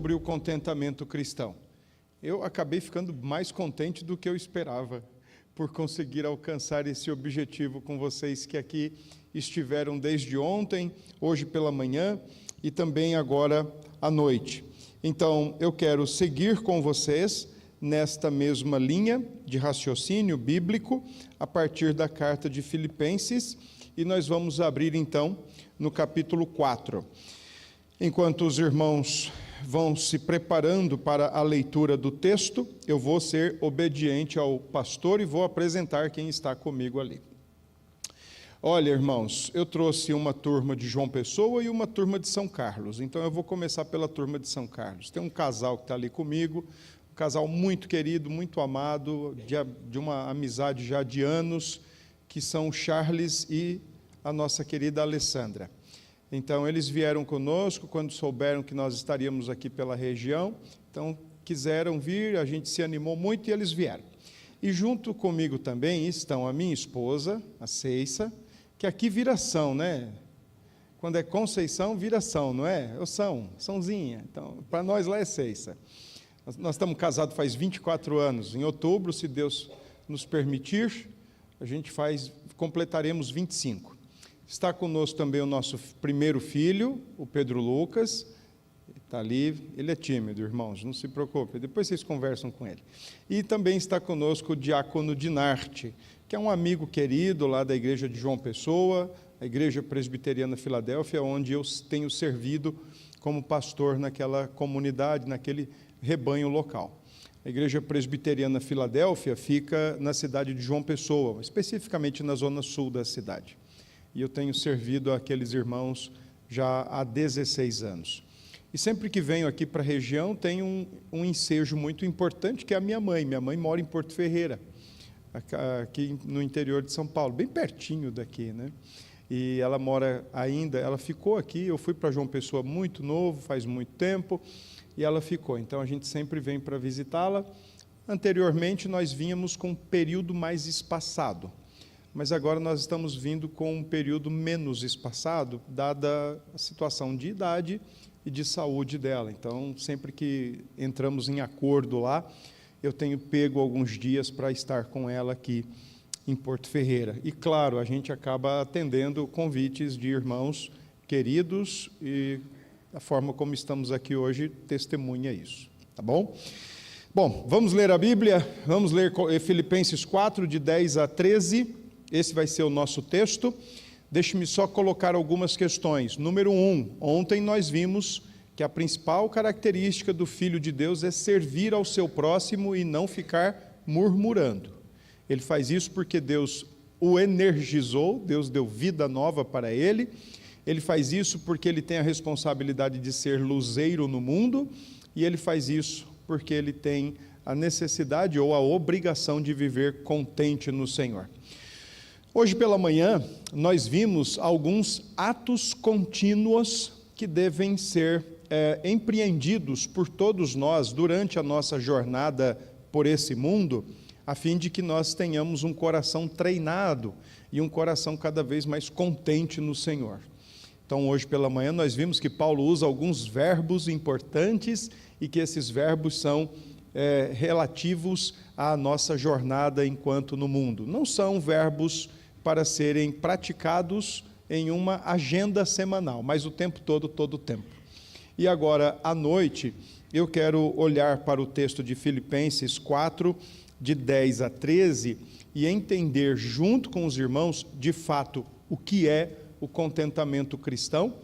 sobre o contentamento cristão. Eu acabei ficando mais contente do que eu esperava por conseguir alcançar esse objetivo com vocês que aqui estiveram desde ontem, hoje pela manhã e também agora à noite. Então, eu quero seguir com vocês nesta mesma linha de raciocínio bíblico a partir da carta de Filipenses, e nós vamos abrir então no capítulo 4. Enquanto os irmãos vão se preparando para a leitura do texto, eu vou ser obediente ao pastor e vou apresentar quem está comigo ali. Olha, irmãos, eu trouxe uma turma de João Pessoa e uma turma de São Carlos, então eu vou começar pela turma de São Carlos. Tem um casal que está ali comigo, um casal muito querido, muito amado, de uma amizade já de anos, que são o Charles e a nossa querida Alessandra. Então, eles vieram conosco quando souberam que nós estaríamos aqui pela região, então quiseram vir, a gente se animou muito e eles vieram. E junto comigo também estão a minha esposa, a Ceissa, que aqui viração, né? Quando é Conceição, viração, não é? Eu Sãozinha, então para nós lá é Ceissa. Nós estamos casados faz 24 anos, em outubro, se Deus nos permitir, completaremos 25. Está conosco também o nosso primeiro filho, o Pedro Lucas, está ali, ele é tímido, irmãos, não se preocupe, depois vocês conversam com ele. E também está conosco o diácono Dinarte, que é um amigo querido lá da igreja de João Pessoa, a igreja presbiteriana Filadélfia, onde eu tenho servido como pastor naquela comunidade, naquele rebanho local. A igreja presbiteriana Filadélfia fica na cidade de João Pessoa, especificamente na zona sul da cidade. E eu tenho servido aqueles irmãos já há 16 anos. E sempre que venho aqui para a região, tem um ensejo muito importante, que é a minha mãe. Minha mãe mora em Porto Ferreira, aqui no interior de São Paulo, bem pertinho daqui, né? E ela mora ainda, ela ficou aqui, eu fui para João Pessoa muito novo, faz muito tempo, e ela ficou. Então, a gente sempre vem para visitá-la. Anteriormente, nós vínhamos com um período mais espaçado, mas agora nós estamos vindo com um período menos espaçado, dada a situação de idade e de saúde dela. Então, sempre que entramos em acordo lá, eu tenho pego alguns dias para estar com ela aqui em Porto Ferreira. E, claro, a gente acaba atendendo convites de irmãos queridos e a forma como estamos aqui hoje testemunha isso, tá bom? Bom, vamos ler a Bíblia, vamos ler Filipenses 4, de 10 a 13, esse vai ser o nosso texto. Deixe-me só colocar algumas questões. Número 1, ontem nós vimos que a principal característica do Filho de Deus é servir ao seu próximo e não ficar murmurando. Ele faz isso porque Deus o energizou, Deus deu vida nova para ele. Ele faz isso porque ele tem a responsabilidade de ser luzeiro no mundo, e ele faz isso porque ele tem a necessidade ou a obrigação de viver contente no Senhor. Hoje pela manhã, nós vimos alguns atos contínuos que devem ser empreendidos por todos nós durante a nossa jornada por esse mundo, a fim de que nós tenhamos um coração treinado e um coração cada vez mais contente no Senhor. Então, hoje pela manhã, nós vimos que Paulo usa alguns verbos importantes e que esses verbos são relativos à nossa jornada enquanto no mundo. Não são verbos para serem praticados em uma agenda semanal, mas o tempo todo, todo o tempo. E agora, à noite, eu quero olhar para o texto de Filipenses 4, de 10 a 13, e entender junto com os irmãos, de fato, o que é o contentamento cristão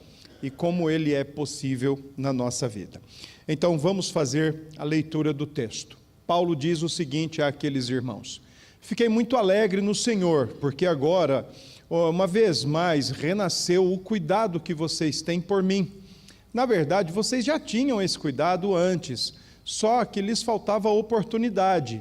e como ele é possível na nossa vida. Então, vamos fazer a leitura do texto. Paulo diz o seguinte àqueles irmãos: fiquei muito alegre no Senhor, porque agora, uma vez mais, renasceu o cuidado que vocês têm por mim. Na verdade, vocês já tinham esse cuidado antes, só que lhes faltava oportunidade.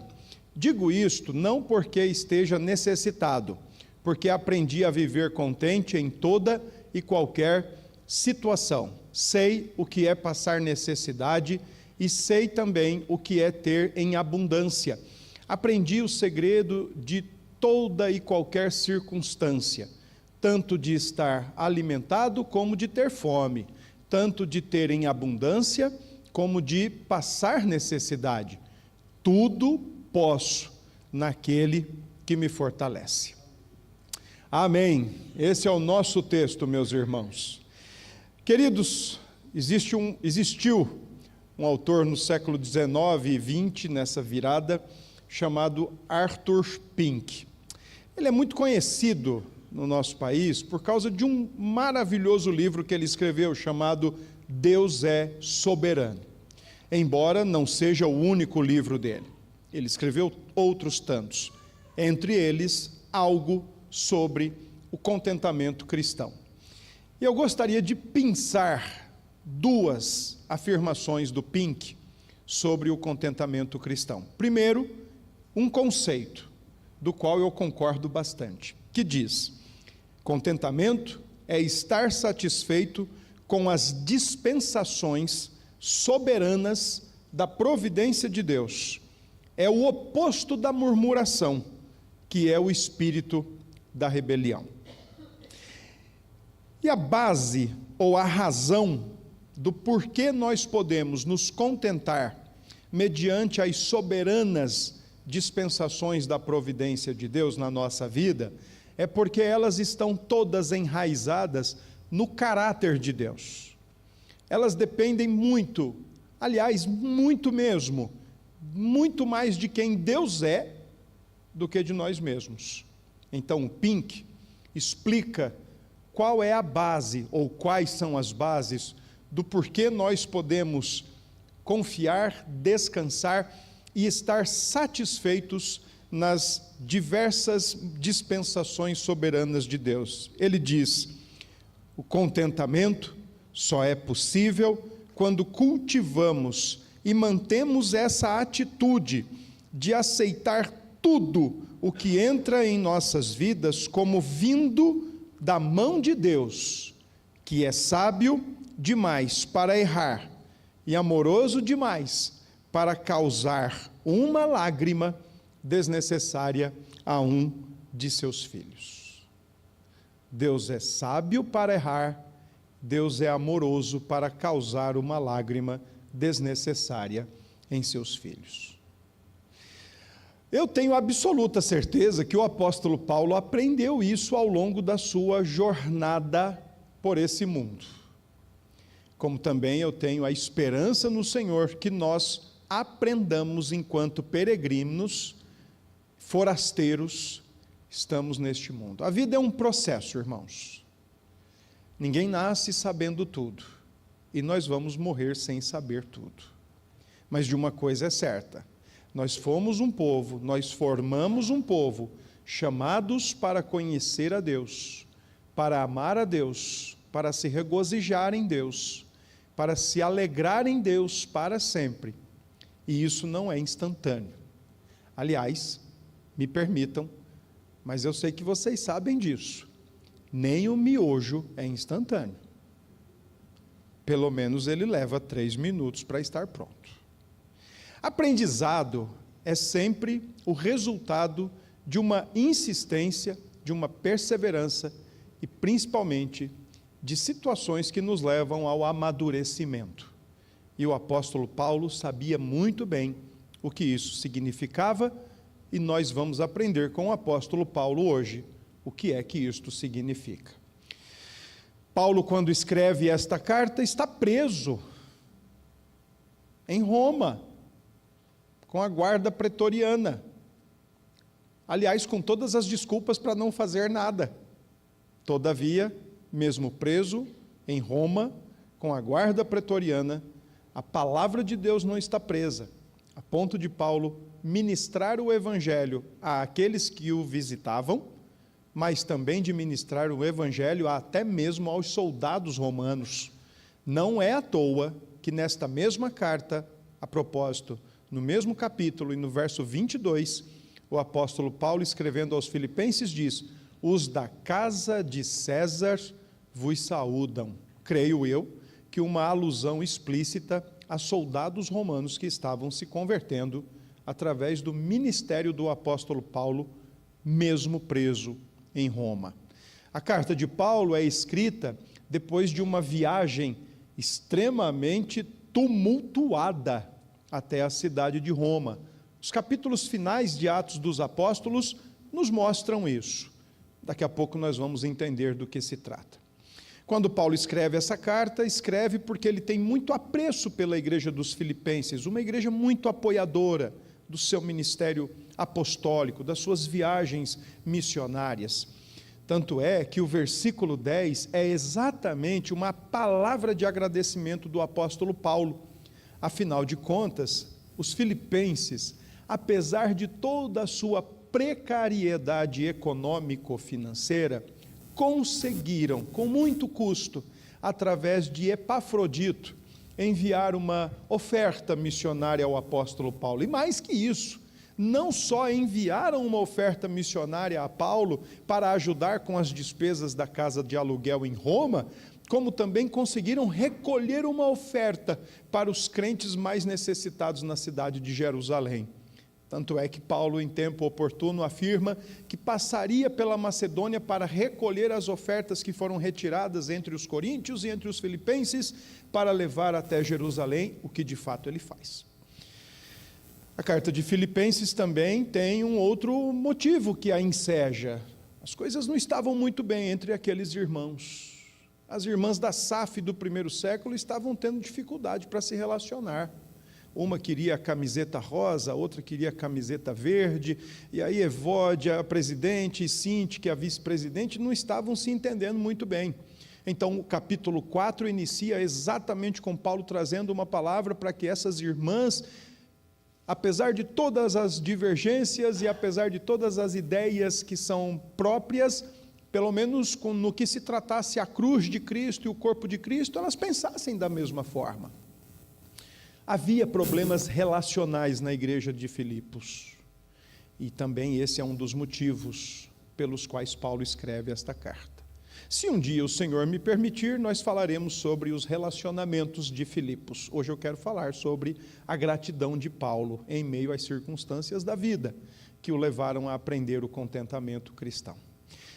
Digo isto não porque esteja necessitado, porque aprendi a viver contente em toda e qualquer situação. Sei o que é passar necessidade e sei também o que é ter em abundância. Aprendi o segredo de toda e qualquer circunstância, tanto de estar alimentado como de ter fome, tanto de ter em abundância como de passar necessidade. Tudo posso naquele que me fortalece. Amém. Esse é o nosso texto, meus irmãos. Queridos, existiu um autor no século XIX e XX, nessa virada, chamado Arthur Pink. Ele é muito conhecido no nosso país por causa de um maravilhoso livro que ele escreveu, chamado Deus é Soberano. Embora não seja o único livro dele. Ele escreveu outros tantos, entre eles, algo sobre o contentamento cristão. E eu gostaria de pensar duas afirmações do Pink sobre o contentamento cristão. Primeiro, um conceito, do qual eu concordo bastante, que diz: contentamento é estar satisfeito com as dispensações soberanas da providência de Deus. É o oposto da murmuração, que é o espírito da rebelião. E a base, ou a razão, do porquê nós podemos nos contentar mediante as soberanas dispensações da providência de Deus na nossa vida, é porque elas estão todas enraizadas no caráter de Deus. Elas dependem muito, aliás, muito mesmo, muito mais de quem Deus é do que de nós mesmos. Então, o Pink explica qual é a base, ou quais são as bases, do porquê nós podemos confiar, descansar e estar satisfeitos nas diversas dispensações soberanas de Deus. Ele diz: o contentamento só é possível quando cultivamos e mantemos essa atitude de aceitar tudo o que entra em nossas vidas como vindo da mão de Deus, que é sábio demais para errar e amoroso demais para causar uma lágrima desnecessária a um de seus filhos. Deus é sábio para errar, Deus é amoroso para causar uma lágrima desnecessária em seus filhos. Eu tenho absoluta certeza que o apóstolo Paulo aprendeu isso ao longo da sua jornada por esse mundo. Como também eu tenho a esperança no Senhor que nós aprendamos enquanto peregrinos, forasteiros, estamos neste mundo. A vida é um processo, irmãos. Ninguém nasce sabendo tudo, e nós vamos morrer sem saber tudo. Mas de uma coisa é certa: nós fomos um povo, nós formamos um povo, chamados para conhecer a Deus, para amar a Deus, para se regozijar em Deus, para se alegrar em Deus para sempre. E isso não é instantâneo. Aliás, me permitam, mas eu sei que vocês sabem disso. Nem o miojo é instantâneo. Pelo menos ele leva 3 minutos para estar pronto. Aprendizado é sempre o resultado de uma insistência, de uma perseverança e principalmente de situações que nos levam ao amadurecimento. E o apóstolo Paulo sabia muito bem o que isso significava, e nós vamos aprender com o apóstolo Paulo hoje o que é que isto significa. Paulo, quando escreve esta carta, está preso em Roma, com a guarda pretoriana. Aliás, com todas as desculpas para não fazer nada. Todavia, mesmo preso em Roma, com a guarda pretoriana, a palavra de Deus não está presa, a ponto de Paulo ministrar o evangelho àqueles que o visitavam, mas também de ministrar o evangelho até mesmo aos soldados romanos. Não é à toa que nesta mesma carta, a propósito, no mesmo capítulo e no verso 22, o apóstolo Paulo, escrevendo aos Filipenses, diz: os da casa de César vos saúdam. Creio eu que uma alusão explícita a soldados romanos que estavam se convertendo através do ministério do apóstolo Paulo, mesmo preso em Roma. A carta de Paulo é escrita depois de uma viagem extremamente tumultuada até a cidade de Roma. Os capítulos finais de Atos dos Apóstolos nos mostram isso. Daqui a pouco nós vamos entender do que se trata. Quando Paulo escreve essa carta, escreve porque ele tem muito apreço pela igreja dos Filipenses, uma igreja muito apoiadora do seu ministério apostólico, das suas viagens missionárias. Tanto é que o versículo 10 é exatamente uma palavra de agradecimento do apóstolo Paulo. Afinal de contas, os filipenses, apesar de toda a sua precariedade econômico-financeira, conseguiram, com muito custo, através de Epafrodito, enviar uma oferta missionária ao apóstolo Paulo. E mais que isso, não só enviaram uma oferta missionária a Paulo para ajudar com as despesas da casa de aluguel em Roma, como também conseguiram recolher uma oferta para os crentes mais necessitados na cidade de Jerusalém. Tanto é que Paulo, em tempo oportuno, afirma que passaria pela Macedônia para recolher as ofertas que foram retiradas entre os coríntios e entre os filipenses, para levar até Jerusalém, o que de fato ele faz. A carta de Filipenses também tem um outro motivo que a enseja. As coisas não estavam muito bem entre aqueles irmãos. As irmãs da SAF do primeiro século estavam tendo dificuldade para se relacionar. Uma queria a camiseta rosa, a outra queria a camiseta verde, e aí Evódia, a presidente, e Sinti, que é a vice-presidente, não estavam se entendendo muito bem. Então, o capítulo 4 inicia exatamente com Paulo trazendo uma palavra para que essas irmãs, apesar de todas as divergências e apesar de todas as ideias que são próprias, pelo menos no que se tratasse a cruz de Cristo e o corpo de Cristo, elas pensassem da mesma forma. Havia problemas relacionais na igreja de Filipos, e também esse é um dos motivos pelos quais Paulo escreve esta carta. Se um dia o Senhor me permitir, nós falaremos sobre os relacionamentos de Filipos. Hoje eu quero falar sobre a gratidão de Paulo em meio às circunstâncias da vida, que o levaram a aprender o contentamento cristão.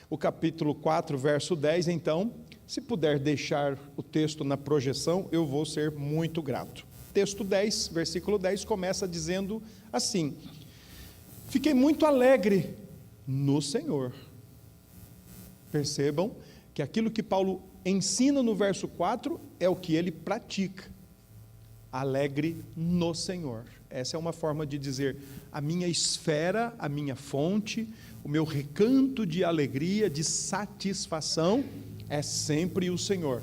O capítulo 4, verso 10, então, se puder deixar o texto na projeção, eu vou ser muito grato. Texto 10, versículo 10, começa dizendo assim: fiquei muito alegre no Senhor. Percebam que aquilo que Paulo ensina no verso 4 é o que ele pratica. Alegre no Senhor. Essa é uma forma de dizer: a minha esfera, a minha fonte, o meu recanto de alegria, de satisfação, é sempre o Senhor.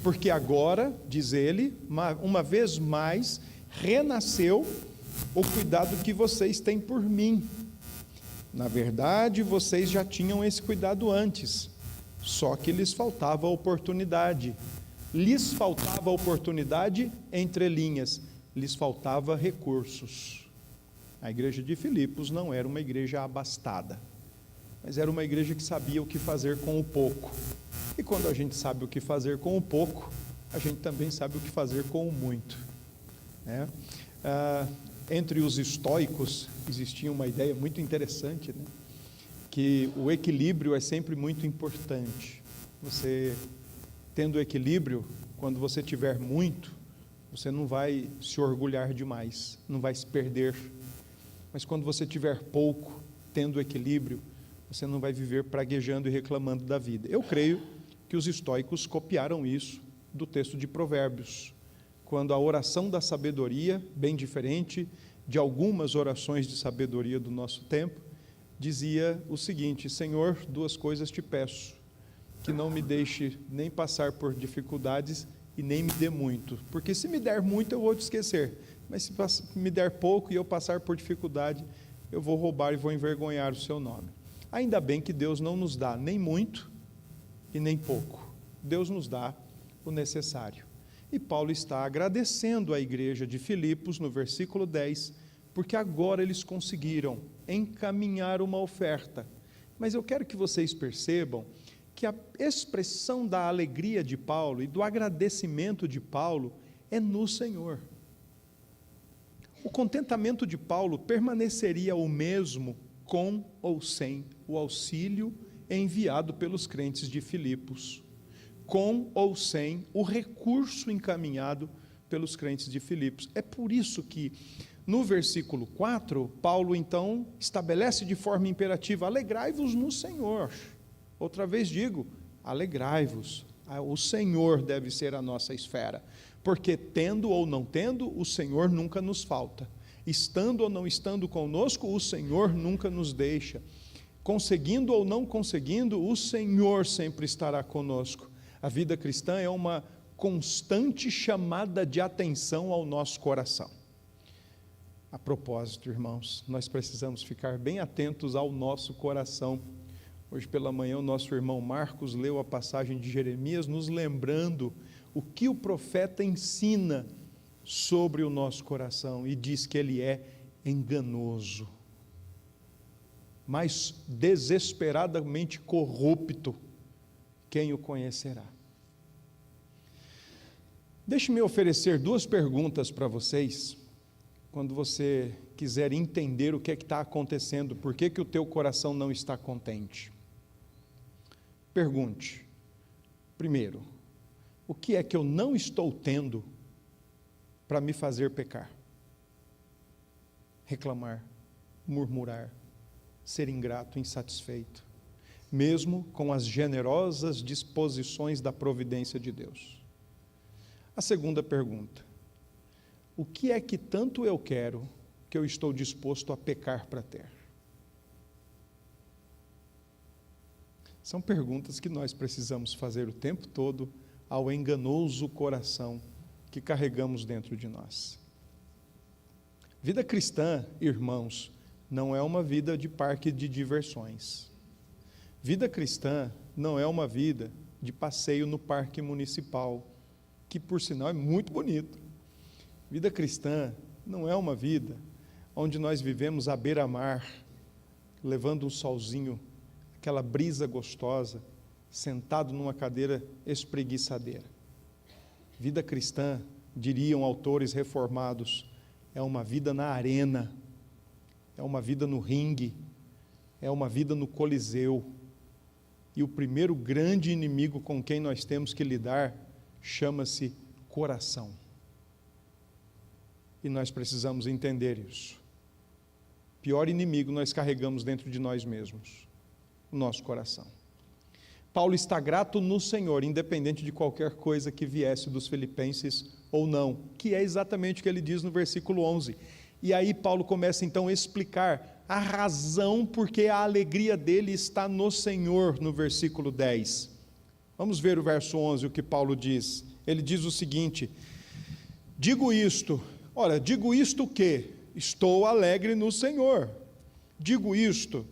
Porque agora, diz ele, uma vez mais, renasceu o cuidado que vocês têm por mim. Na verdade, vocês já tinham esse cuidado antes, só que lhes faltava oportunidade. Lhes faltava oportunidade entre linhas, lhes faltava recursos. A igreja de Filipos não era uma igreja abastada, mas era uma igreja que sabia o que fazer com o pouco. E quando a gente sabe o que fazer com o pouco, a gente também sabe o que fazer com o muito, né? Entre os estoicos existia uma ideia muito interessante, né? Que o equilíbrio é sempre muito importante. Você tendo equilíbrio, quando você tiver muito, você não vai se orgulhar demais, não vai se perder. Mas quando você tiver pouco, tendo equilíbrio, você não vai viver praguejando e reclamando da vida. Eu creio que os estoicos copiaram isso do texto de Provérbios, quando a oração da sabedoria, bem diferente de algumas orações de sabedoria do nosso tempo, dizia o seguinte: Senhor, duas coisas te peço, que não me deixe nem passar por dificuldades e nem me dê muito, porque se me der muito eu vou te esquecer, mas se me der pouco e eu passar por dificuldade, eu vou roubar e vou envergonhar o seu nome. Ainda bem que Deus não nos dá nem muito e nem pouco. Deus nos dá o necessário. E Paulo está agradecendo à igreja de Filipos, no versículo 10, porque agora eles conseguiram encaminhar uma oferta. Mas eu quero que vocês percebam que a expressão da alegria de Paulo e do agradecimento de Paulo é no Senhor. O contentamento de Paulo permaneceria o mesmo com ou sem o auxílio enviado pelos crentes de Filipos, com ou sem o recurso encaminhado pelos crentes de Filipos. É por isso que, no versículo 4, Paulo, então, estabelece de forma imperativa: alegrai-vos no Senhor. Outra vez digo, alegrai-vos. O Senhor deve ser a nossa esfera, porque tendo ou não tendo, o Senhor nunca nos falta. Estando ou não estando conosco, o Senhor nunca nos deixa. Conseguindo ou não conseguindo, o Senhor sempre estará conosco. A vida cristã é uma constante chamada de atenção ao nosso coração. A propósito, irmãos, nós precisamos ficar bem atentos ao nosso coração. Hoje pela manhã o nosso irmão Marcos leu a passagem de Jeremias, nos lembrando o que o profeta ensina sobre o nosso coração, e diz que ele é enganoso, mas desesperadamente corrupto. Quem o conhecerá? Deixe-me oferecer 2 perguntas para vocês, quando você quiser entender o que é que está acontecendo, por que que o teu coração não está contente. Pergunte, primeiro, o que é que eu não estou tendo para me fazer pecar? Reclamar, murmurar, ser ingrato, insatisfeito, mesmo com as generosas disposições da providência de Deus. A segunda pergunta, o que é que tanto eu quero que eu estou disposto a pecar para ter? São perguntas que nós precisamos fazer o tempo todo ao enganoso coração que carregamos dentro de nós. Vida cristã, irmãos, não é uma vida de parque de diversões. Vida cristã não é uma vida de passeio no parque municipal, que por sinal é muito bonito. Vida cristã não é uma vida onde nós vivemos à beira-mar, levando um solzinho, aquela brisa gostosa, sentado numa cadeira espreguiçadeira. Vida cristã, diriam autores reformados, é uma vida na arena, é uma vida no ringue, é uma vida no coliseu. E o primeiro grande inimigo com quem nós temos que lidar chama-se coração. E nós precisamos entender isso. O pior inimigo nós carregamos dentro de nós mesmos, o nosso coração. Paulo está grato no Senhor, independente de qualquer coisa que viesse dos filipenses ou não, que é exatamente o que ele diz no versículo 11. E aí Paulo começa então a explicar a razão porque a alegria dele está no Senhor, no versículo 10. Vamos ver o verso 11, o que Paulo diz. Ele diz o seguinte: digo isto que estou alegre no Senhor. Digo isto,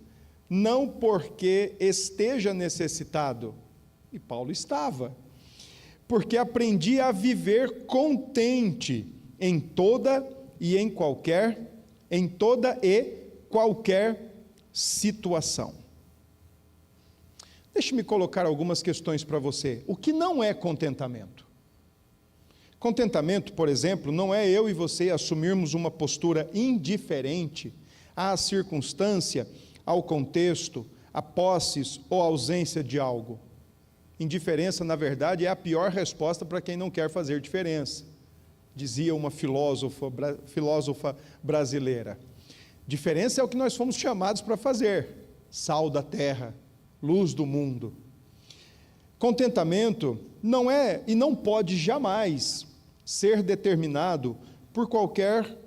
não porque esteja necessitado, e Paulo estava, porque aprendi a viver contente em toda e qualquer situação. Deixe-me colocar algumas questões para você. O que não é contentamento? Contentamento, por exemplo, não é eu e você assumirmos uma postura indiferente à circunstância, ao contexto, a posses ou ausência de algo. Indiferença, na verdade, é a pior resposta para quem não quer fazer diferença, dizia uma filósofa brasileira. Diferença é o que nós fomos chamados para fazer, sal da terra, luz do mundo. Contentamento não é e não pode jamais ser determinado por qualquer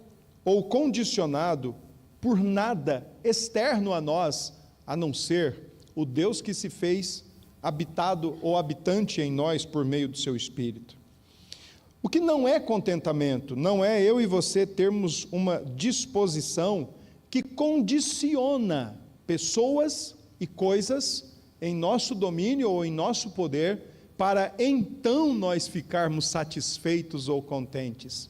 ou condicionado por nada externo a nós, a não ser o Deus que se fez habitado ou habitante em nós por meio do seu Espírito. O que não é contentamento, não é eu e você termos uma disposição que condiciona pessoas e coisas em nosso domínio ou em nosso poder, para então nós ficarmos satisfeitos ou contentes.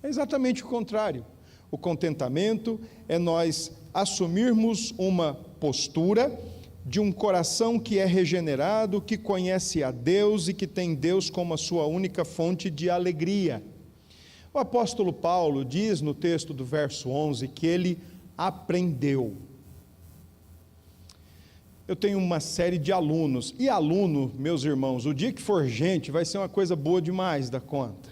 É exatamente o contrário. O contentamento é nós assumirmos uma postura de um coração que é regenerado, que conhece a Deus e que tem Deus como a sua única fonte de alegria. O apóstolo Paulo diz no texto do verso 11 que ele aprendeu. Eu tenho uma série de alunos, e aluno, meus irmãos, o dia que for gente, vai ser uma coisa boa demais da conta.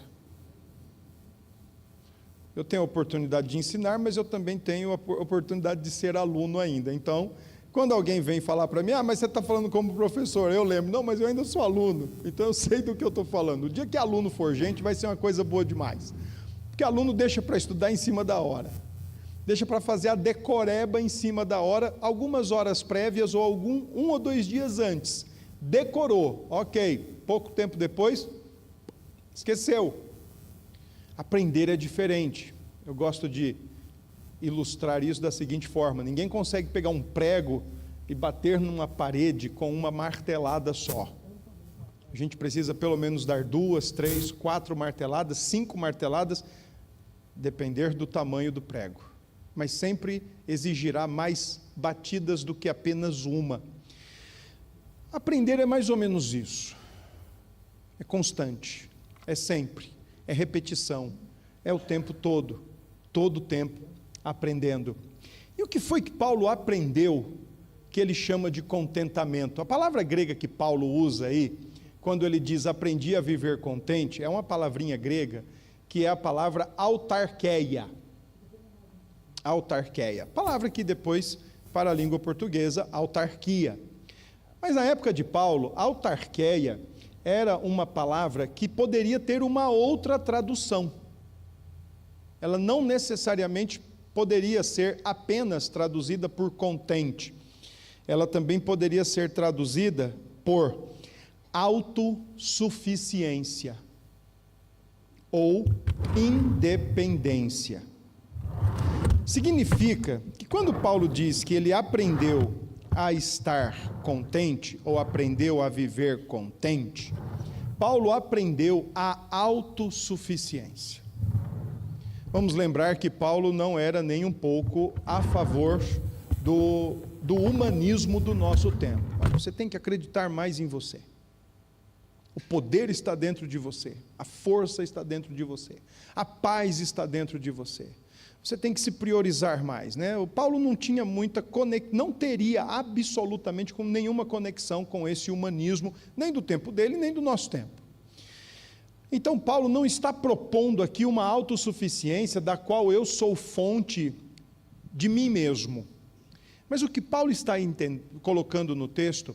Eu tenho a oportunidade de ensinar, mas eu também tenho a oportunidade de ser aluno ainda. Então, quando alguém vem falar para mim, mas você está falando como professor, eu lembro, não, mas eu ainda sou aluno, então eu sei do que eu estou falando. O dia que aluno for gente, vai ser uma coisa boa demais. Porque aluno deixa para estudar em cima da hora. Deixa para fazer a decoreba em cima da hora, algumas horas prévias ou um ou 2 dias antes. Decorou, ok, pouco tempo depois, esqueceu. Aprender é diferente. Eu gosto de ilustrar isso da seguinte forma: ninguém consegue pegar um prego e bater numa parede com uma martelada só. A gente precisa pelo menos dar 2, 3, 4 marteladas, 5 marteladas, depender do tamanho do prego. Mas sempre exigirá mais batidas do que apenas uma. Aprender é mais ou menos isso. É constante, é sempre, é repetição, é o tempo todo o tempo aprendendo. E o que foi que Paulo aprendeu que ele chama de contentamento? A palavra grega que Paulo usa aí, quando ele diz aprendi a viver contente, é uma palavrinha grega que é a palavra autarqueia. Autarqueia, palavra que depois, para a língua portuguesa, autarquia. Mas na época de Paulo, autarqueia era uma palavra que poderia ter uma outra tradução. Ela não necessariamente poderia ser apenas traduzida por contente. Ela também poderia ser traduzida por autossuficiência ou independência. Significa que quando Paulo diz que ele aprendeu a estar contente, ou aprendeu a viver contente, Paulo aprendeu a autossuficiência. Vamos lembrar que Paulo não era nem um pouco a favor do humanismo do nosso tempo. Você tem que acreditar mais em você. O poder está dentro de você, a força está dentro de você, a paz está dentro de você. Você tem que se priorizar mais, né? O Paulo não tinha não teria absolutamente nenhuma conexão com esse humanismo, nem do tempo dele, nem do nosso tempo. Então, Paulo não está propondo aqui uma autossuficiência da qual eu sou fonte de mim mesmo. Mas o que Paulo está colocando no texto,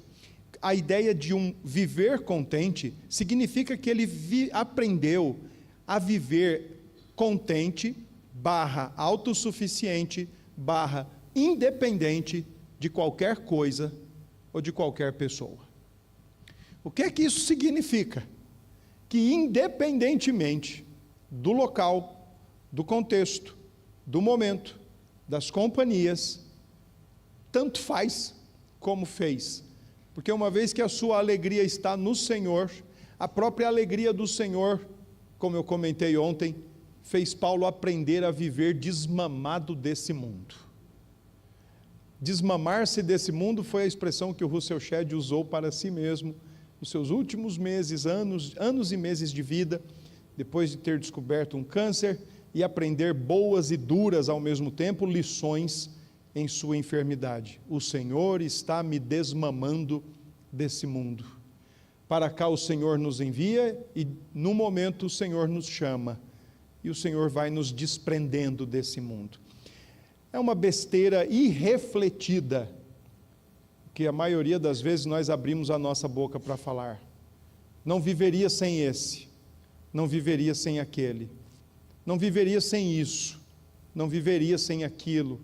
a ideia de um viver contente, significa que ele aprendeu a viver contente, autossuficiente, independente de qualquer coisa ou de qualquer pessoa. O que é que isso significa? Que independentemente do local, do contexto, do momento, das companhias, tanto faz como fez. Porque uma vez que a sua alegria está no Senhor, a própria alegria do Senhor, como eu comentei ontem, fez Paulo aprender a viver desmamado desse mundo. Desmamar-se desse mundo foi a expressão que o Russell Shedd usou para si mesmo, nos seus últimos meses, anos e meses de vida, depois de ter descoberto um câncer e aprender boas e duras ao mesmo tempo lições em sua enfermidade. O Senhor está me desmamando desse mundo. Para cá o Senhor nos envia e no momento o Senhor nos chama. E o Senhor vai nos desprendendo desse mundo. É uma besteira irrefletida, que a maioria das vezes nós abrimos a nossa boca para falar. Não viveria sem esse, não viveria sem aquele, não viveria sem isso, não viveria sem aquilo.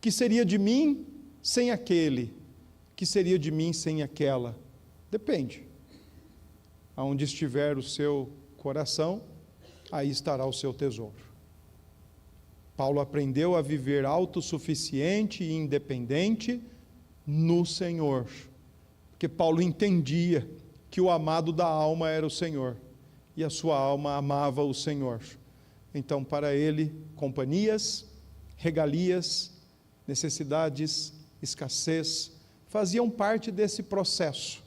Que seria de mim sem aquele? Que seria de mim sem aquela? Depende. Aonde estiver o seu coração, aí estará o seu tesouro. Paulo aprendeu a viver autossuficiente e independente no Senhor, porque Paulo entendia que o amado da alma era o Senhor, e a sua alma amava o Senhor. Então, para ele, companhias, regalias, necessidades, escassez, faziam parte desse processo,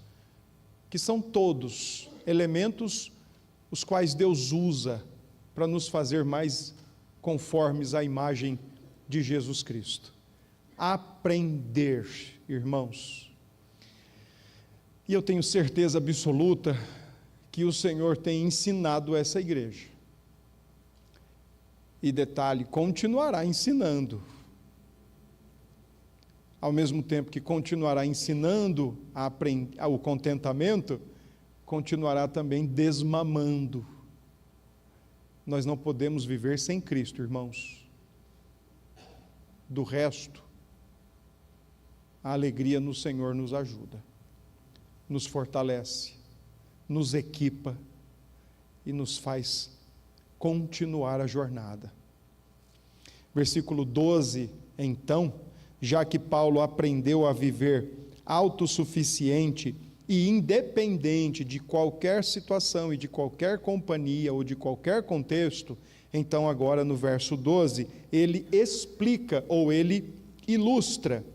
que são todos elementos os quais Deus usa para nos fazer mais conformes à imagem de Jesus Cristo. Aprender, irmãos. E eu tenho certeza absoluta que o Senhor tem ensinado essa igreja. E detalhe, continuará ensinando. Ao mesmo tempo que continuará ensinando o contentamento, continuará também desmamando. Nós não podemos viver sem Cristo, irmãos. Do resto, a alegria no Senhor nos ajuda, nos fortalece, nos equipa e nos faz continuar a jornada. Versículo 12, então, já que Paulo aprendeu a viver autossuficiente e independente de qualquer situação e de qualquer companhia ou de qualquer contexto, então agora no verso 12, ele explica ou ele ilustra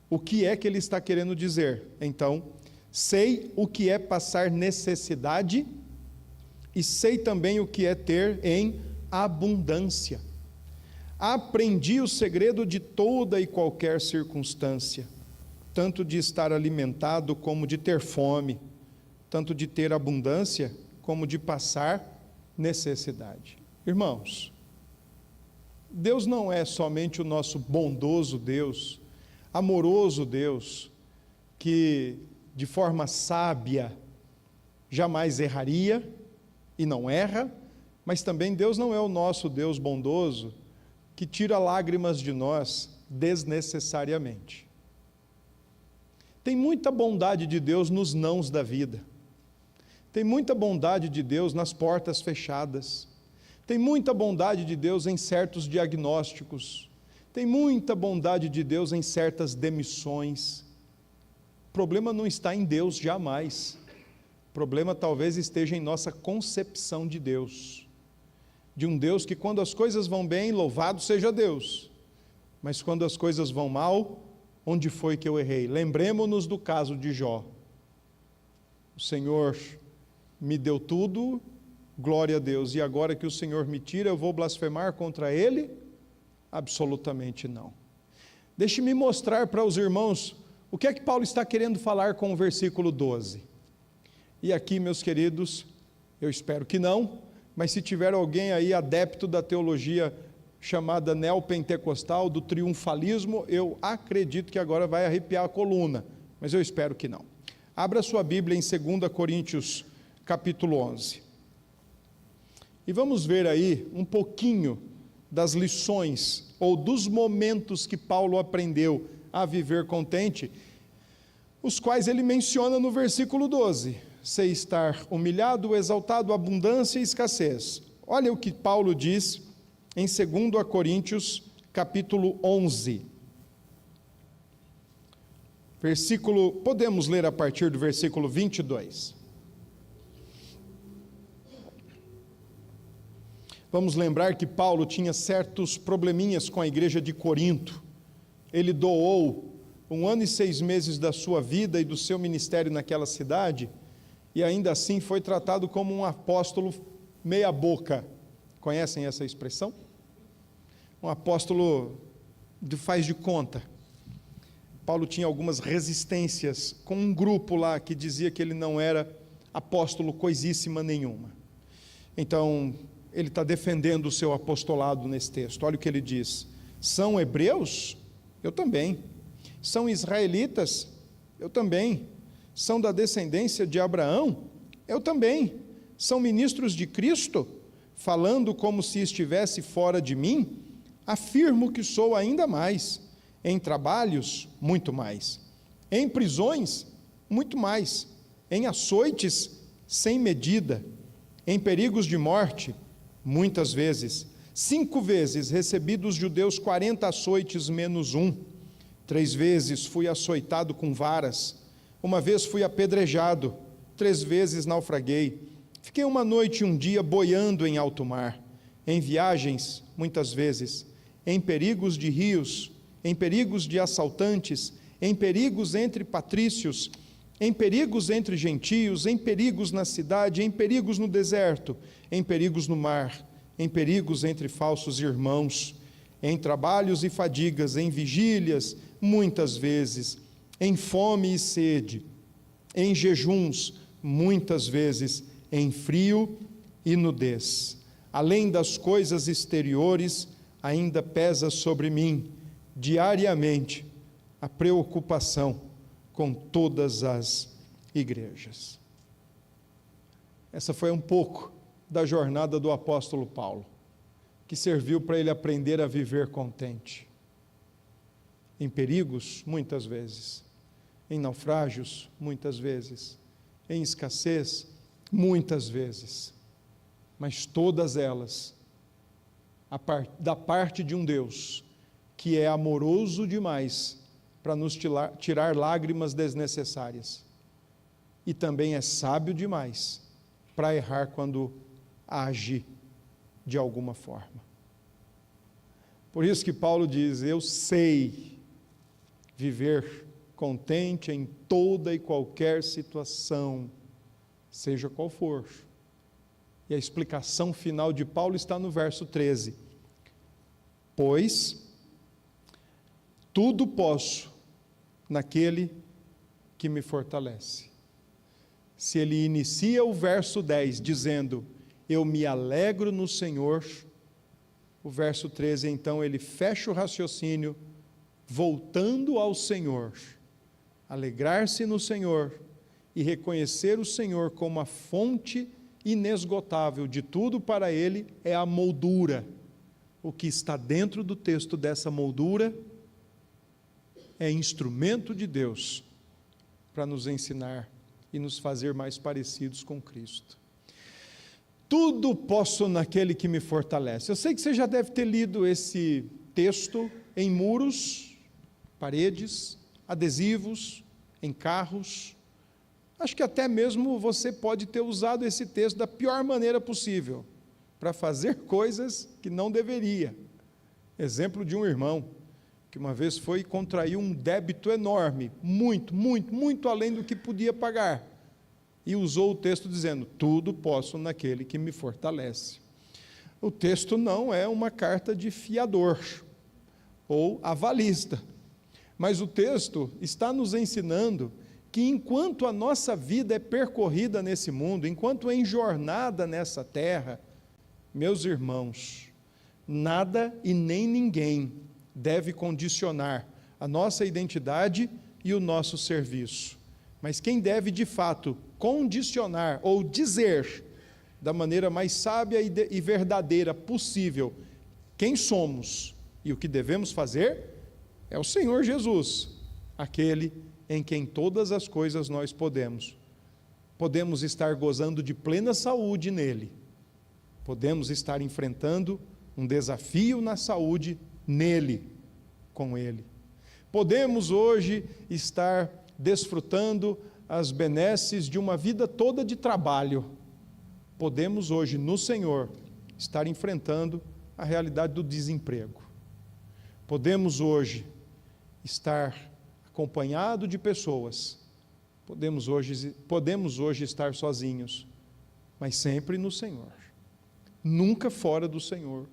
o que é que ele está querendo dizer. Então, sei o que é passar necessidade e sei também o que é ter em abundância. Aprendi o segredo de toda e qualquer circunstância, tanto de estar alimentado como de ter fome, tanto de ter abundância como de passar necessidade. Irmãos, Deus não é somente o nosso bondoso Deus, amoroso Deus, que de forma sábia jamais erraria e não erra, mas também Deus não é o nosso Deus bondoso que tira lágrimas de nós desnecessariamente. Tem muita bondade de Deus nos nãos da vida. Tem muita bondade de Deus nas portas fechadas. Tem muita bondade de Deus em certos diagnósticos. Tem muita bondade de Deus em certas demissões. O problema não está em Deus jamais. O problema talvez esteja em nossa concepção de Deus. De um Deus que quando as coisas vão bem, louvado seja Deus. Mas quando as coisas vão mal, onde foi que eu errei? Lembremos-nos do caso de Jó. O Senhor me deu tudo, glória a Deus, e agora que o Senhor me tira, eu vou blasfemar contra Ele? Absolutamente não. Deixe-me mostrar para os irmãos o que é que Paulo está querendo falar com o versículo 12. E aqui, meus queridos, eu espero que não, mas se tiver alguém aí adepto da teologia chamada neopentecostal, do triunfalismo, eu acredito que agora vai arrepiar a coluna, mas eu espero que não. Abra sua Bíblia em 2 Coríntios, capítulo 11. E vamos ver aí um pouquinho das lições, ou dos momentos que Paulo aprendeu a viver contente, os quais ele menciona no versículo 12. Sei estar humilhado, exaltado, abundância e escassez. Olha o que Paulo diz em 2 Coríntios, capítulo 11. Podemos ler a partir do versículo 22. Vamos lembrar que Paulo tinha certos probleminhas com a igreja de Corinto. Ele doou 1 ano e 6 meses da sua vida e do seu ministério naquela cidade, e ainda assim foi tratado como um apóstolo meia boca. Conhecem essa expressão? Um apóstolo faz de conta. Paulo tinha algumas resistências com um grupo lá que dizia que ele não era apóstolo coisíssima nenhuma. Então, ele está defendendo o seu apostolado nesse texto. Olha o que ele diz: são hebreus? Eu também. São israelitas? Eu também. São da descendência de Abraão? Eu também. São ministros de Cristo? Falando como se estivesse fora de mim? Afirmo que sou ainda mais. Em trabalhos, muito mais. Em prisões, muito mais. Em açoites, sem medida. Em perigos de morte, muitas vezes. 5 vezes recebi dos judeus 40 açoites menos 1. 3 vezes fui açoitado com varas. 1 vez fui apedrejado. 3 vezes naufraguei. Fiquei 1 noite e 1 dia boiando em alto mar. Em viagens, muitas vezes. Em perigos de rios, em perigos de assaltantes, em perigos entre patrícios, em perigos entre gentios, em perigos na cidade, em perigos no deserto, em perigos no mar, em perigos entre falsos irmãos, em trabalhos e fadigas, em vigílias, muitas vezes, em fome e sede, em jejuns, muitas vezes, em frio e nudez. além das coisas exteriores, ainda pesa sobre mim, diariamente, a preocupação com todas as igrejas. Essa foi um pouco da jornada do apóstolo Paulo, que serviu para ele aprender a viver contente. Em perigos, muitas vezes. Em naufrágios, muitas vezes. Em escassez, muitas vezes. Mas todas elas, da parte de um Deus que é amoroso demais para nos tirar lágrimas desnecessárias. E também é sábio demais para errar quando age de alguma forma. Por isso que Paulo diz: eu sei viver contente em toda e qualquer situação, seja qual for. E a explicação final de Paulo está no verso 13. Pois tudo posso naquele que me fortalece. Se ele inicia o verso 10 dizendo: eu me alegro no Senhor, o verso 13, então, ele fecha o raciocínio, voltando ao Senhor, alegrar-se no Senhor e reconhecer o Senhor como a fonte inesgotável de tudo para ele, é a moldura. O que está dentro do texto dessa moldura é instrumento de Deus para nos ensinar e nos fazer mais parecidos com Cristo. Tudo posso naquele que me fortalece. Eu sei que você já deve ter lido esse texto em muros, paredes, adesivos, em carros. Acho que até mesmo você pode ter usado esse texto da pior maneira possível, para fazer coisas que não deveria. Exemplo de um irmão, que uma vez foi e contraiu um débito enorme, muito além do que podia pagar, e usou o texto dizendo: tudo posso naquele que me fortalece. O texto não é uma carta de fiador, ou avalista, mas o texto está nos ensinando que enquanto a nossa vida é percorrida nesse mundo, enquanto em jornada nessa terra, meus irmãos, nada e nem ninguém deve condicionar a nossa identidade e o nosso serviço. Mas quem deve de fato condicionar ou dizer da maneira mais sábia e verdadeira possível quem somos e o que devemos fazer é o Senhor Jesus, aquele em quem todas as coisas nós podemos estar gozando de plena saúde nele, podemos estar enfrentando um desafio na saúde nele, com ele. Podemos hoje estar desfrutando as benesses de uma vida toda de trabalho. Podemos hoje, no Senhor, estar enfrentando a realidade do desemprego. Podemos hoje estar acompanhado de pessoas. Podemos hoje estar sozinhos, mas sempre no Senhor. Nunca fora do Senhor,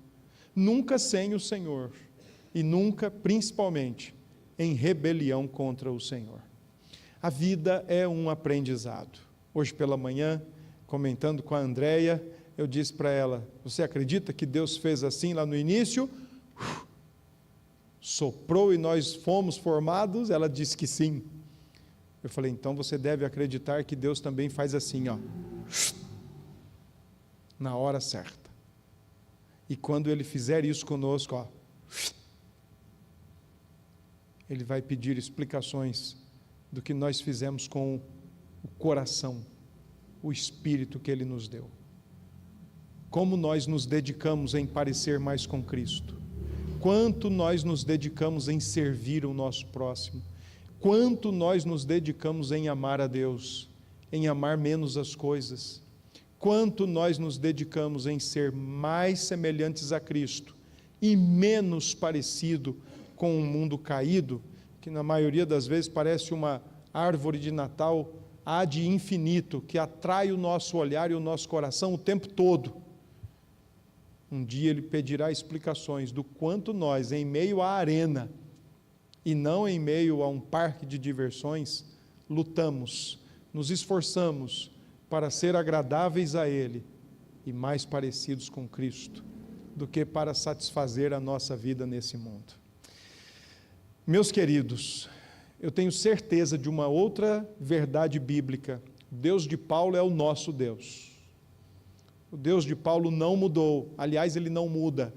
nunca sem o Senhor e nunca, principalmente, em rebelião contra o Senhor. A vida é um aprendizado. Hoje pela manhã, comentando com a Andréia, eu disse para ela: você acredita que Deus fez assim lá no início? Soprou e nós fomos formados? Ela disse que sim. Eu falei: então você deve acreditar que Deus também faz assim, ó, na hora certa. E quando Ele fizer isso conosco, ó, Ele vai pedir explicações do que nós fizemos com o coração, o espírito que Ele nos deu. Como nós nos dedicamos em parecer mais com Cristo. Quanto nós nos dedicamos em servir o nosso próximo. Quanto nós nos dedicamos em amar a Deus, em amar menos as coisas. Quanto nós nos dedicamos em ser mais semelhantes a Cristo e menos parecido com um mundo caído, que na maioria das vezes parece uma árvore de Natal ad infinito, que atrai o nosso olhar e o nosso coração o tempo todo. Um dia Ele pedirá explicações do quanto nós, em meio à arena, e não em meio a um parque de diversões, lutamos, nos esforçamos para ser agradáveis a Ele, e mais parecidos com Cristo, do que para satisfazer a nossa vida nesse mundo. Meus queridos, eu tenho certeza de uma outra verdade bíblica: o Deus de Paulo é o nosso Deus. O Deus de Paulo não mudou, aliás, ele não muda,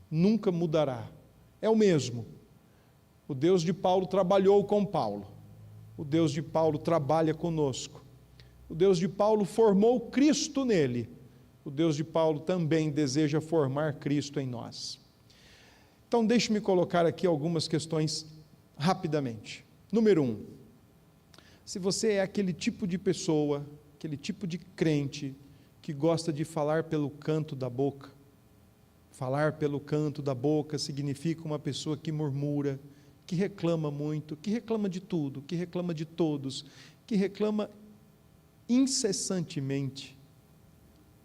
nunca mudará, é o mesmo. O Deus de Paulo trabalhou com Paulo, o Deus de Paulo trabalha conosco, o Deus de Paulo formou Cristo nele, o Deus de Paulo também deseja formar Cristo em nós. Então, deixe-me colocar aqui algumas questões rapidamente. Número 1, se você é aquele tipo de pessoa, aquele tipo de crente, que gosta de falar pelo canto da boca, falar pelo canto da boca significa uma pessoa que murmura, que reclama muito, que reclama de tudo, que reclama de todos, que reclama incessantemente.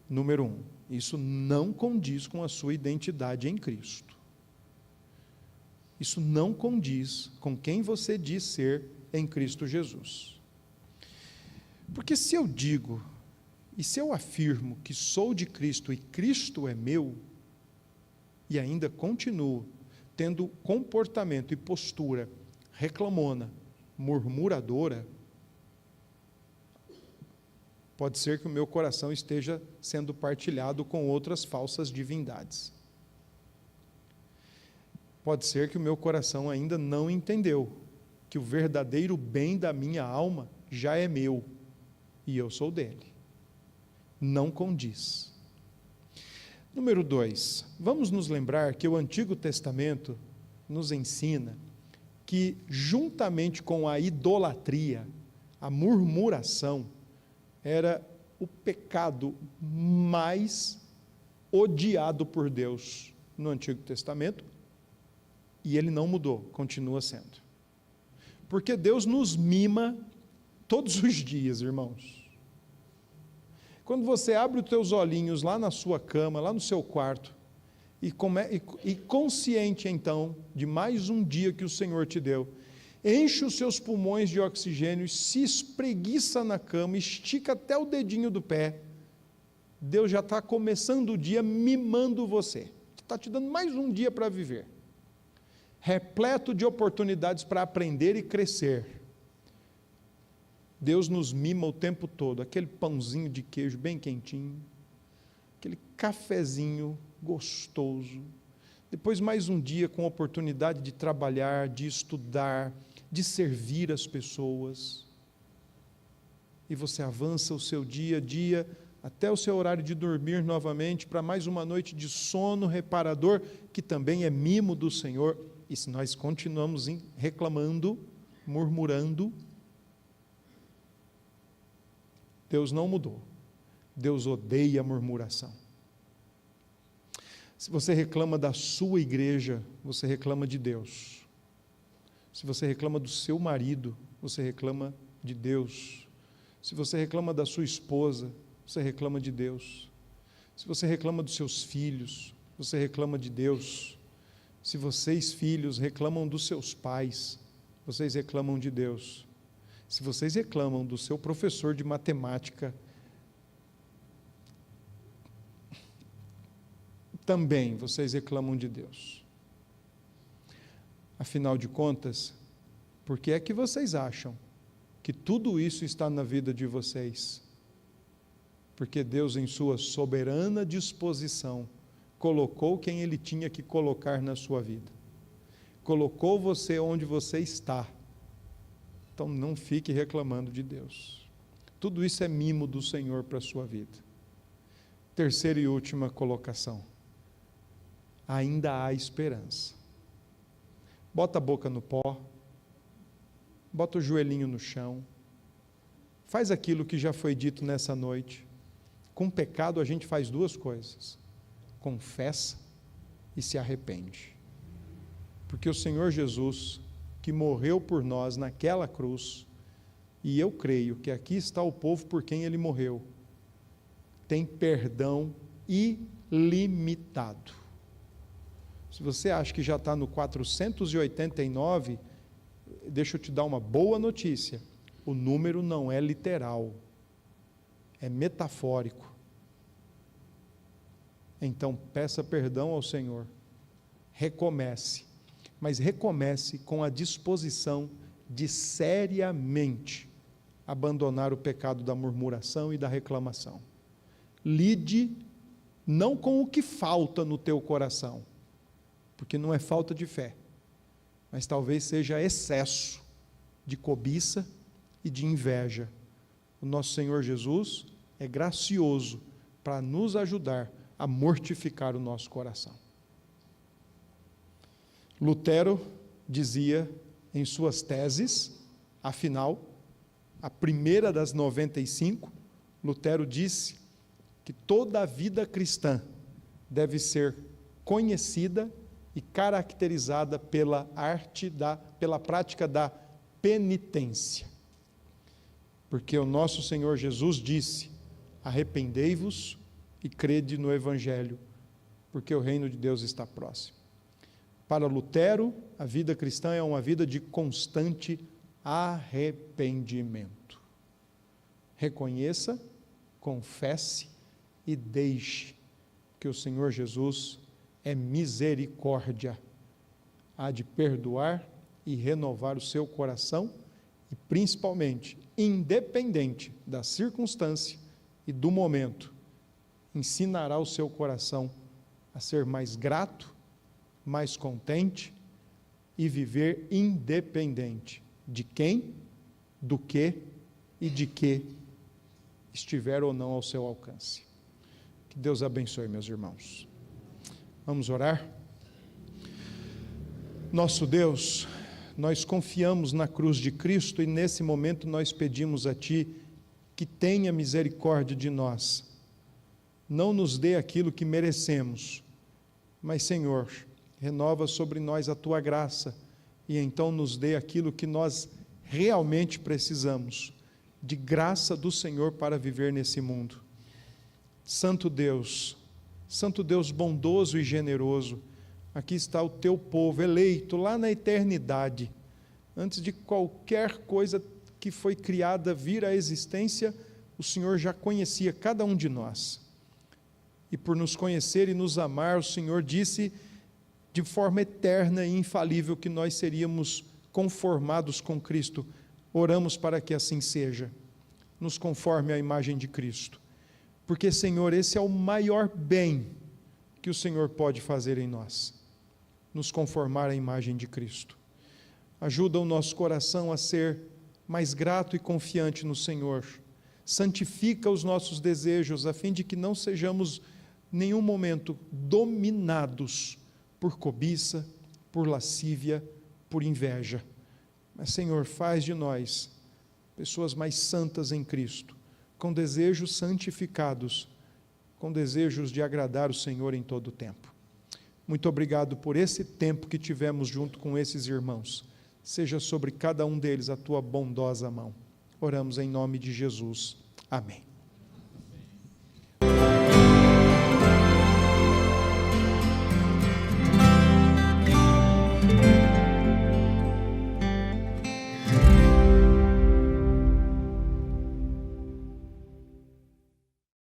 Número 1, isso não condiz com a sua identidade em Cristo. Isso não condiz com quem você diz ser em Cristo Jesus. Porque se eu digo, e se eu afirmo que sou de Cristo e Cristo é meu, e ainda continuo tendo comportamento e postura reclamona, murmuradora, pode ser que o meu coração esteja sendo partilhado com outras falsas divindades. Pode ser que o meu coração ainda não entendeu que o verdadeiro bem da minha alma já é meu e eu sou dele. Não condiz. Número 2, vamos nos lembrar que o Antigo Testamento nos ensina que, juntamente com a idolatria, a murmuração era o pecado mais odiado por Deus no Antigo Testamento, e ele não mudou, continua sendo. Porque Deus nos mima todos os dias, irmãos. Quando você abre os teus olhinhos lá na sua cama, lá no seu quarto, e consciente então de mais um dia que o Senhor te deu, enche os seus pulmões de oxigênio, se espreguiça na cama, estica até o dedinho do pé, Deus já está começando o dia mimando você, está te dando mais um dia para viver, repleto de oportunidades para aprender e crescer. Deus nos mima o tempo todo, aquele pãozinho de queijo bem quentinho, aquele cafezinho gostoso, depois mais um dia com oportunidade de trabalhar, de estudar, de servir as pessoas, e você avança o seu dia a dia, até o seu horário de dormir novamente, para mais uma noite de sono reparador, que também é mimo do Senhor, e se nós continuamos reclamando, murmurando, Deus não mudou. Deus odeia a murmuração. Se você reclama da sua igreja, você reclama de Deus. Se você reclama do seu marido, você reclama de Deus. Se você reclama da sua esposa, você reclama de Deus. Se você reclama dos seus filhos, você reclama de Deus. Se vocês, filhos, reclamam dos seus pais, vocês reclamam de Deus. Se vocês reclamam do seu professor de matemática, também vocês reclamam de Deus. Afinal de contas, por que é que vocês acham que tudo isso está na vida de vocês? Porque Deus, em sua soberana disposição, colocou quem Ele tinha que colocar na sua vida. Colocou você onde você está. Então não fique reclamando de Deus. Tudo isso é mimo do Senhor para a sua vida. Terceira e última colocação. Ainda há esperança. Bota a boca no pó, bota o joelhinho no chão, faz aquilo que já foi dito nessa noite. Com pecado a gente faz duas coisas: confessa e se arrepende. Porque o Senhor Jesus, que morreu por nós naquela cruz, e eu creio que aqui está o povo por quem Ele morreu, tem perdão ilimitado. Se você acha que já está no 489, deixa eu te dar uma boa notícia: o número não é literal, é metafórico. então peça perdão ao Senhor, recomece, mas recomece com a disposição de seriamente abandonar o pecado da murmuração e da reclamação. Lide não com o que falta no teu coração, porque não é falta de fé, mas talvez seja excesso de cobiça e de inveja. O nosso Senhor Jesus é gracioso para nos ajudar a mortificar o nosso coração. Lutero dizia em suas teses, afinal, a primeira das 95, Lutero disse que toda a vida cristã deve ser conhecida e caracterizada pela prática da penitência. Porque o nosso Senhor Jesus disse: arrependei-vos e crede no Evangelho, porque o reino de Deus está próximo. Para Lutero, a vida cristã é uma vida de constante arrependimento. Reconheça, confesse e deixe que o Senhor Jesus é misericórdia, há de perdoar e renovar o seu coração e, principalmente, independente da circunstância e do momento, ensinará o seu coração a ser mais grato, mais contente e viver independente de quem, do que e de que estiver ou não ao seu alcance. Que Deus abençoe, meus irmãos. Vamos orar? Nosso Deus, nós confiamos na cruz de Cristo e nesse momento nós pedimos a Ti que tenha misericórdia de nós. Não nos dê aquilo que merecemos, mas, Senhor, renova sobre nós a Tua graça e então nos dê aquilo que nós realmente precisamos, de graça do Senhor para viver nesse mundo. Santo Deus bondoso e generoso, aqui está o Teu povo eleito lá na eternidade, antes de qualquer coisa que foi criada vir à existência, o Senhor já conhecia cada um de nós. E por nos conhecer e nos amar, o Senhor disse de forma eterna e infalível que nós seríamos conformados com Cristo. Oramos para que assim seja. Nos conforme à imagem de Cristo. Porque, Senhor, esse é o maior bem que o Senhor pode fazer em nós. Nos conformar à imagem de Cristo. Ajuda o nosso coração a ser mais grato e confiante no Senhor. Santifica os nossos desejos, a fim de que não sejamos em nenhum momento dominados por cobiça, por lascívia, por inveja. Mas, Senhor, faz de nós pessoas mais santas em Cristo, com desejos santificados, com desejos de agradar o Senhor em todo o tempo. Muito obrigado por esse tempo que tivemos junto com esses irmãos. Seja sobre cada um deles a Tua bondosa mão. Oramos em nome de Jesus. Amém.